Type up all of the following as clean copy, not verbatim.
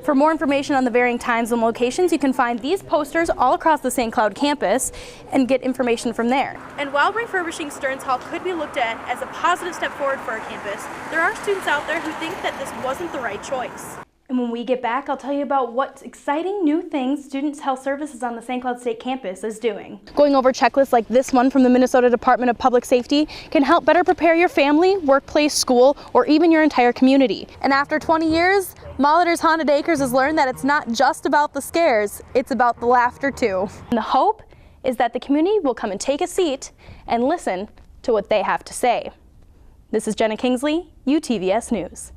For more information on the varying times and locations, you can find these posters all across the St. Cloud campus and get information from there. And while refurbishing Stearns Hall could be looked at as a positive step forward for our campus, there are students out there who think that this wasn't the right choice. And when we get back, I'll tell you about what exciting new things Students Health Services on the St. Cloud State campus is doing. Going over checklists like this one from the Minnesota Department of Public Safety can help better prepare your family, workplace, school, or even your entire community. And after 20 years, Molitor's Haunted Acres has learned that it's not just about the scares, it's about the laughter too. And the hope is that the community will come and take a seat and listen to what they have to say. This is Jenna Kingsley, UTVS News.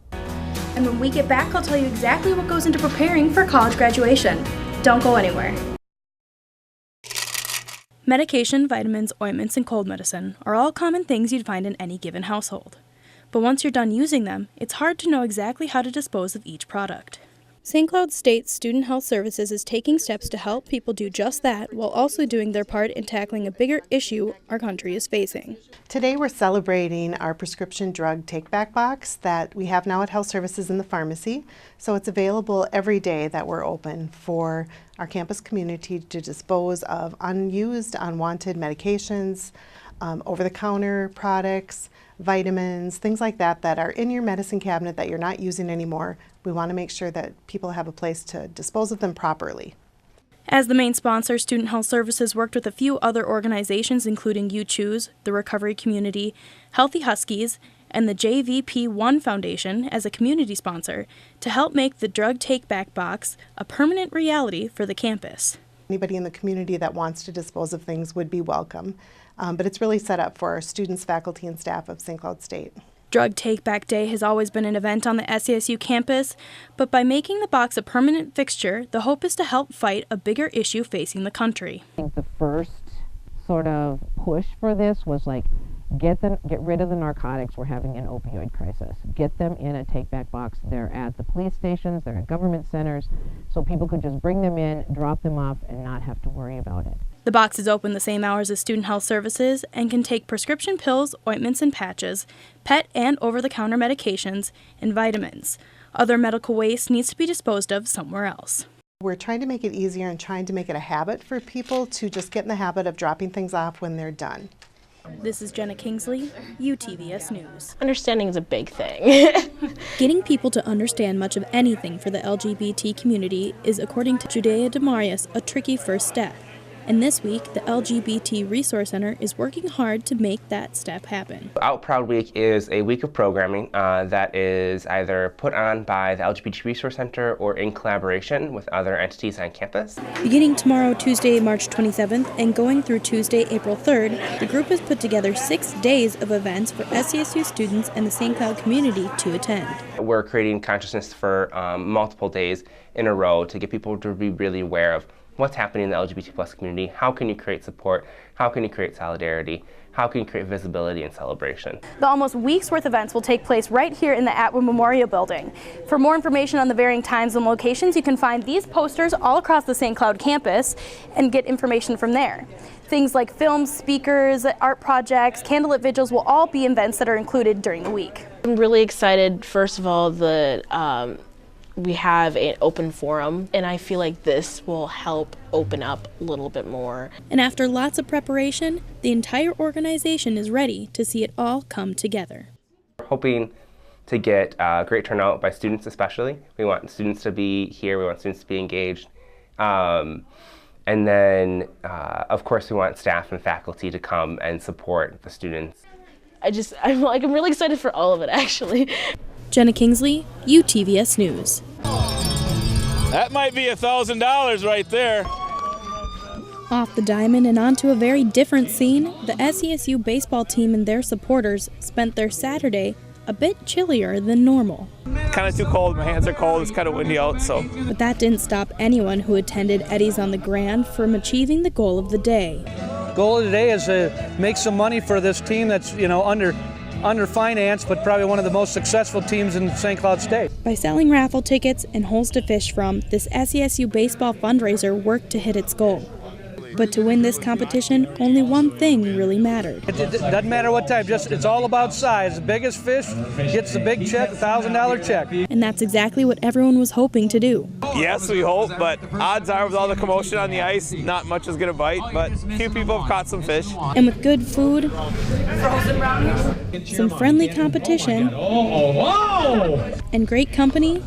And when we get back, I'll tell you exactly what goes into preparing for college graduation. Don't go anywhere. Medication, vitamins, ointments, and cold medicine are all common things you'd find in any given household. But once you're done using them, it's hard to know exactly how to dispose of each product. St. Cloud State Student Health Services is taking steps to help people do just that while also doing their part in tackling a bigger issue our country is facing. Today we're celebrating our prescription drug take-back box that we have now at Health Services in the pharmacy. So it's available every day that we're open for our campus community to dispose of unused, unwanted medications, over-the-counter products, vitamins, things like that that are in your medicine cabinet that you're not using anymore. We want to make sure that people have a place to dispose of them properly. As the main sponsor, Student Health Services worked with a few other organizations including You Choose, the Recovery Community, Healthy Huskies, and the JVP1 Foundation as a community sponsor to help make the drug take-back box a permanent reality for the campus. Anybody in the community that wants to dispose of things would be welcome, but it's really set up for our students, faculty, and staff of St. Cloud State. Drug Take-Back Day has always been an event on the SCSU campus, but by making the box a permanent fixture, the hope is to help fight a bigger issue facing the country. I think the first sort of push for this was like, get rid of the narcotics. We're having an opioid crisis. Get them in a take-back box. They're at the police stations, they're at government centers, so people could just bring them in, drop them off, and not have to worry about it. The box is open the same hours as Student Health Services and can take prescription pills, ointments and patches, pet and over-the-counter medications, and vitamins. Other medical waste needs to be disposed of somewhere else. We're trying to make it easier and trying to make it a habit for people to just get in the habit of dropping things off when they're done. This is Jenna Kingsley, UTVS News. Understanding is a big thing. Getting people to understand much of anything for the LGBT community is, according to Judea Demarius, a tricky first step. And this week, the LGBT Resource Center is working hard to make that step happen. Out Proud Week is a week of programming that is either put on by the LGBT Resource Center or in collaboration with other entities on campus. Beginning tomorrow, Tuesday, March 27th, and going through Tuesday, April 3rd, the group has put together 6 days of events for SCSU students and the St. Cloud community to attend. We're creating consciousness for multiple days in a row to get people to be really aware of what's happening in the LGBT+ community, how can you create support, how can you create solidarity, how can you create visibility and celebration. The almost week's worth of events will take place right here in the Atwood Memorial Building. For more information on the varying times and locations, you can find these posters all across the St. Cloud campus and get information from there. Things like films, speakers, art projects, candlelit vigils will all be events that are included during the week. I'm really excited, first of all, that we have an open forum, and I feel like this will help open up a little bit more. And after lots of preparation, the entire organization is ready to see it all come together. We're hoping to get a great turnout by students especially. We want students to be here, we want students to be engaged. And then, of course, we want staff and faculty to come and support the students. I'm really excited for all of it, actually. Jenna Kingsley, UTVS News. That might be $1,000 right there. Off the diamond and onto a very different scene, the SCSU baseball team and their supporters spent their Saturday a bit chillier than normal. Kind of too cold, my hands are cold, it's kind of windy out, so. But that didn't stop anyone who attended Eddie's on the Grand from achieving the goal of the day. Goal of the day is to make some money for this team that's, under-financed, but probably one of the most successful teams in St. Cloud State. By selling raffle tickets and holes to fish from, this SCSU baseball fundraiser worked to hit its goal. But to win this competition, only one thing really mattered. It doesn't matter what type, it's all about size. The biggest fish gets the big check, $1,000 check. And that's exactly what everyone was hoping to do. Yes, we hope, but odds are with all the commotion on the ice, not much is going to bite, but a few people have caught some fish. And with good food, some friendly competition, and great company,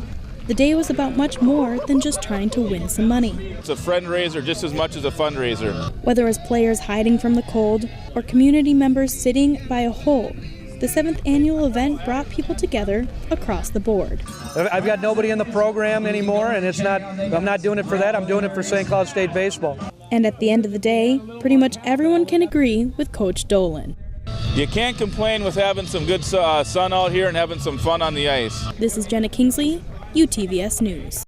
the day was about much more than just trying to win some money. It's a fundraiser just as much as a fundraiser. Whether it was players hiding from the cold or community members sitting by a hole, the 7th annual event brought people together across the board. I've got nobody in the program anymore, and I'm not doing it for that, I'm doing it for St. Cloud State baseball. And at the end of the day, pretty much everyone can agree with Coach Dolan. You can't complain with having some good sun out here and having some fun on the ice. This is Jenna Kingsley, UTVS News.